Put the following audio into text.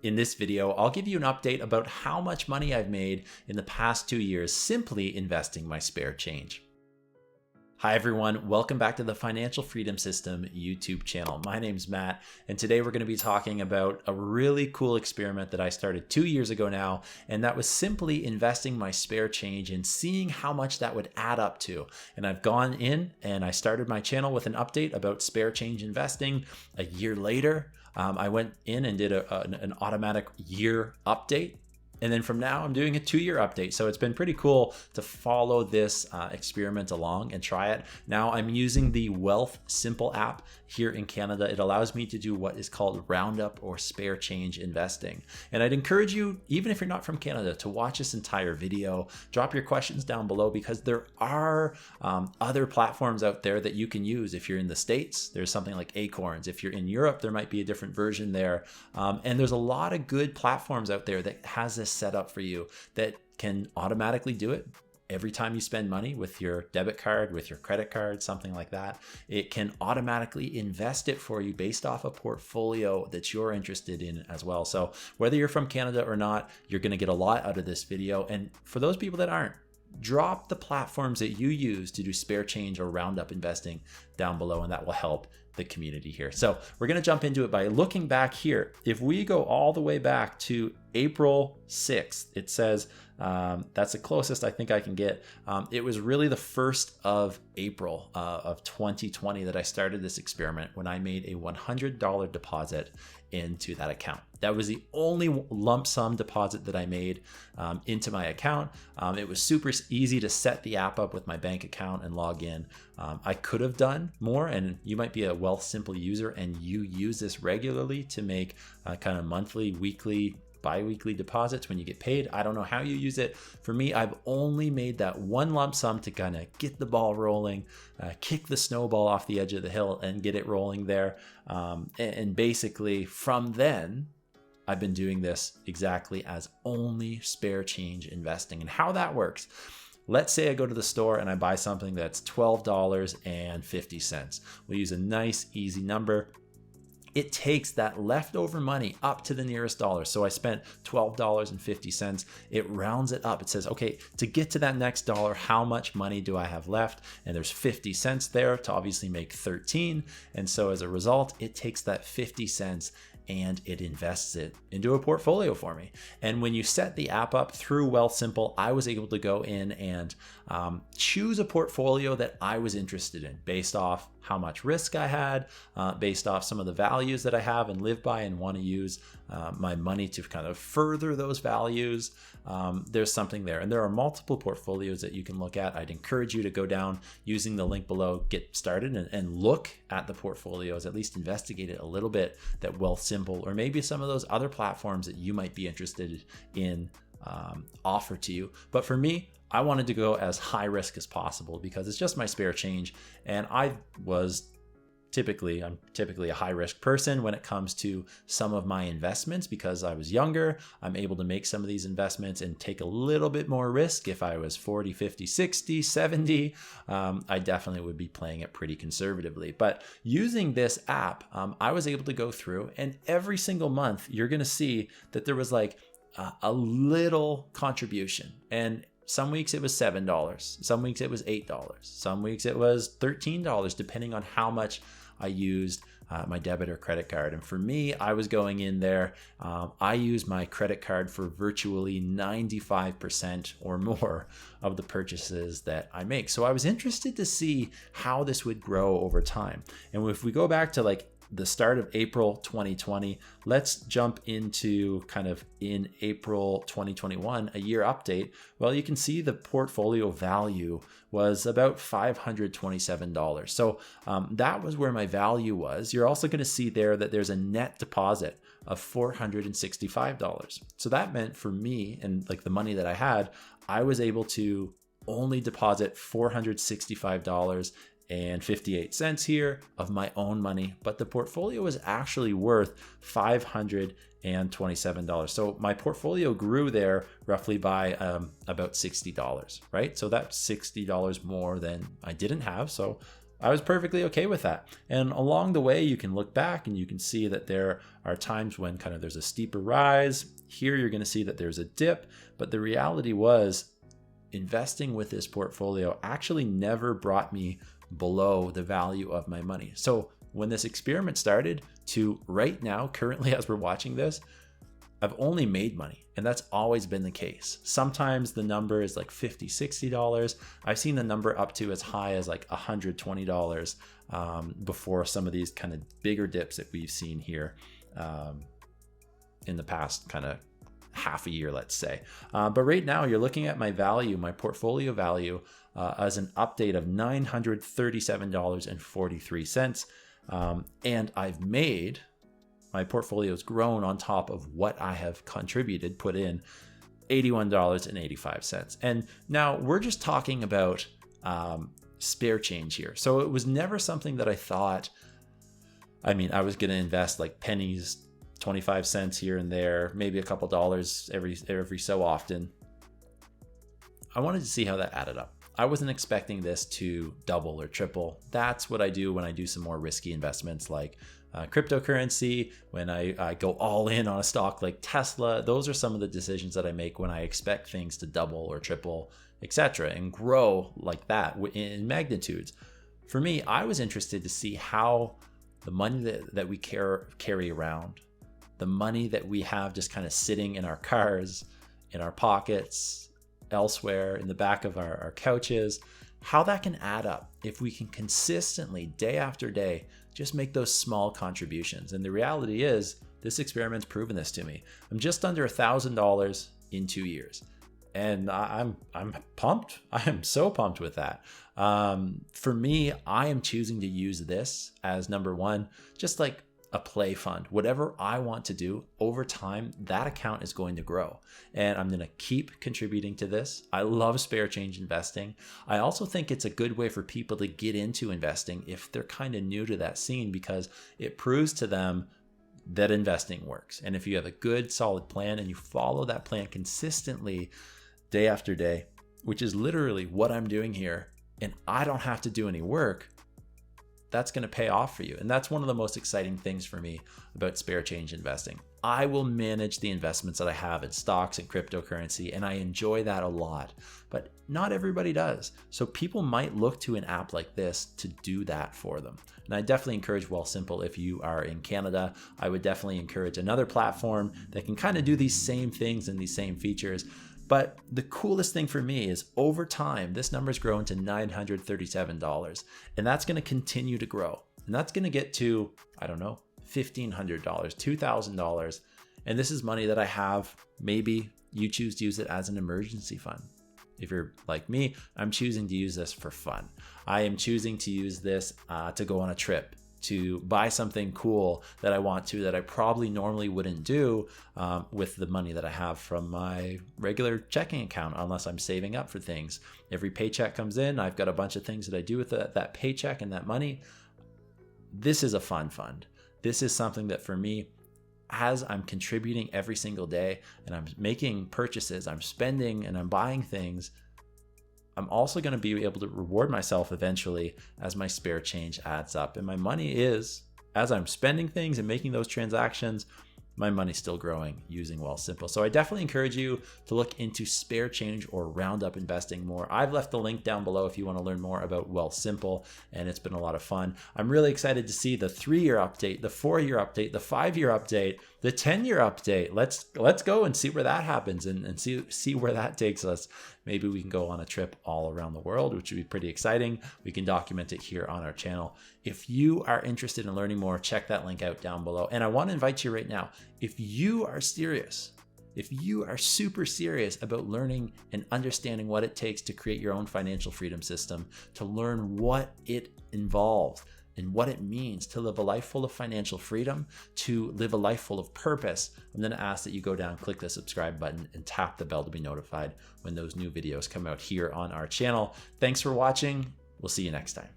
In this video, I'll give you an update about how much money I've made in the past 2 years simply investing my spare change. Hi everyone, welcome back to the Financial Freedom System YouTube channel. My name's Matt, and today we're going to be talking about a really cool experiment that I started 2 years ago now, and that was simply investing my spare change and seeing how much that would add up to. And I've gone in and I started my channel with an update about spare change investing. A year later, I went in and did an automatic year update. And then from now, I'm doing a 2-year update. So it's been pretty cool to follow this experiment along and try it. Now I'm using the Wealthsimple app here in Canada. It allows me to do what is called roundup or spare change investing. And I'd encourage you, even if you're not from Canada, to watch this entire video. Drop your questions down below because there are other platforms out there that you can use. If you're in the States, there's something like Acorns. If you're in Europe, there might be a different version there. And there's a lot of good platforms out there that has this set up for you that can automatically do it every time you spend money with your debit card, with your credit card, something like that. It can automatically invest it for you based off a portfolio that you're interested in as well. So whether you're from Canada or not, you're going to get a lot out of this video. And for those people that aren't, drop the platforms that you use to do spare change or roundup investing down below, and that will help the community here. So we're going to jump into it by looking back here. If we go all the way back to April 6th, it says that's the closest I think I can get. It was really the 1st of April of 2020 that I started this experiment when I made a $100 deposit into that account. That was the only lump sum deposit that I made into my account. It was super easy to set the app up with my bank account and log in. I could have done more, and you might be a Wealthsimple user and you use this regularly to make kind of monthly, weekly, bi-weekly deposits when you get paid. I don't know how you use it. For me, I've only made that one lump sum to kind of get the ball rolling, kick the snowball off the edge of the hill and get it rolling there. And basically from then, I've been doing this exactly as only spare change investing. And how that works, let's say I go to the store and I buy something that's $12.50. We'll use a nice, easy number. It takes that leftover money up to the nearest dollar. So I spent $12.50. It rounds it up. It says, okay, to get to that next dollar, how much money do I have left? And there's 50 cents there to obviously make 13. And so as a result, it takes that 50 cents and it invests it into a portfolio for me. And when you set the app up through Wealthsimple, I was able to go in and choose a portfolio that I was interested in based off how much risk I had, based off some of the values that I have and live by and want to use my money to kind of further those values. There's something there. And there are multiple portfolios that you can look at. I'd encourage you to go down using the link below, get started and look at the portfolios, at least investigate it a little bit, that Wealthsimple or maybe some of those other platforms that you might be interested in offer to you. But for me, I wanted to go as high risk as possible because it's just my spare change. And I'm typically a high risk person when it comes to some of my investments because I was younger. I'm able to make some of these investments and take a little bit more risk. If I was 40, 50, 60, 70, I definitely would be playing it pretty conservatively. But using this app, I was able to go through, and every single month you're going to see that there was like a little contribution. And some weeks it was $7, some weeks it was $8, some weeks it was $13, depending on how much I used my debit or credit card. And for me, I was going in there. I use my credit card for virtually 95% or more of the purchases that I make. So I was interested to see how this would grow over time. And if we go back to like the start of April 2020, let's jump into kind of in April 2021, a year update. Well, you can see the portfolio value was about $527. So that was where my value was. You're also going to see there that there's a net deposit of $465. So that meant for me and like the money that I had, I was able to only deposit $465.58 here of my own money, but the portfolio was actually worth $527. So my portfolio grew there roughly by about $60, right? So that's $60 more than I didn't have. So I was perfectly okay with that. And along the way, you can look back and you can see that there are times when kind of there's a steeper rise. Here, you're going to see that there's a dip. But the reality was, investing with this portfolio actually never brought me below the value of my money. So when this experiment started to right now, currently as we're watching this, I've only made money, and that's always been the case. Sometimes the number is like $50, $60. I've seen the number up to as high as like $120 before some of these kind of bigger dips that we've seen here in the past kind of half a year, let's say. But right now you're looking at my value, my portfolio value as an update of $937.43. And I've made, my portfolio has grown on top of what I have contributed, put in $81.85. And now we're just talking about spare change here. So it was never something that I thought, I was going to invest like pennies, 25 cents here and there, maybe a couple dollars every so often. I wanted to see how that added up. I wasn't expecting this to double or triple. That's what I do when I do some more risky investments like cryptocurrency, when I go all in on a stock like Tesla. Those are some of the decisions that I make when I expect things to double or triple, etc., and grow like that in magnitudes. For me, I was interested to see how the money that we carry around, the money that we have just kind of sitting in our cars, in our pockets, elsewhere, in the back of our couches, how that can add up if we can consistently, day after day, just make those small contributions. And the reality is, this experiment's proven this to me. I'm just under $1,000 in 2 years. And I'm pumped. I am so pumped with that. For me, I am choosing to use this as number one, just like a play fund. Whatever I want to do over time, that account is going to grow. And I'm going to keep contributing to this. I love spare change investing. I also think it's a good way for people to get into investing if they're kind of new to that scene, because it proves to them that investing works. And if you have a good, solid plan and you follow that plan consistently day after day, which is literally what I'm doing here, and I don't have to do any work, that's going to pay off for you. And that's one of the most exciting things for me about spare change investing. I will manage the investments that I have in stocks and cryptocurrency, and I enjoy that a lot, but not everybody does. So people might look to an app like this to do that for them. And I definitely encourage Wealthsimple if you are in Canada. I would definitely encourage another platform that can kind of do these same things and these same features. But the coolest thing for me is over time, this number's grown to $937, and that's going to continue to grow. And that's going to get to, I don't know, $1,500, $2,000. And this is money that I have. Maybe you choose to use it as an emergency fund. If you're like me, I'm choosing to use this for fun. I am choosing to use this to go on a trip, to buy something cool that I want to, that I probably normally wouldn't do with the money that I have from my regular checking account, unless I'm saving up for things. Every paycheck comes in, I've got a bunch of things that I do with that paycheck and that money. This is a fun fund. This is something that for me, as I'm contributing every single day and I'm making purchases, I'm spending and I'm buying things, I'm also going to be able to reward myself eventually as my spare change adds up. And my money is, as I'm spending things and making those transactions, my money's still growing using Wealthsimple. So I definitely encourage you to look into spare change or roundup investing more. I've left the link down below if you want to learn more about Wealthsimple, and it's been a lot of fun. I'm really excited to see the 3-year update, the 4-year update, the 5-year update, the 10-year update. Let's go and see where that happens and see where that takes us. Maybe we can go on a trip all around the world, which would be pretty exciting. We can document it here on our channel. If you are interested in learning more, check that link out down below. And I want to invite you right now, if you are serious, if you are super serious about learning and understanding what it takes to create your own financial freedom system, to learn what it involves and what it means to live a life full of financial freedom, to live a life full of purpose, I'm going to ask that you go down, click the subscribe button, and tap the bell to be notified when those new videos come out here on our channel. Thanks for watching. We'll see you next time.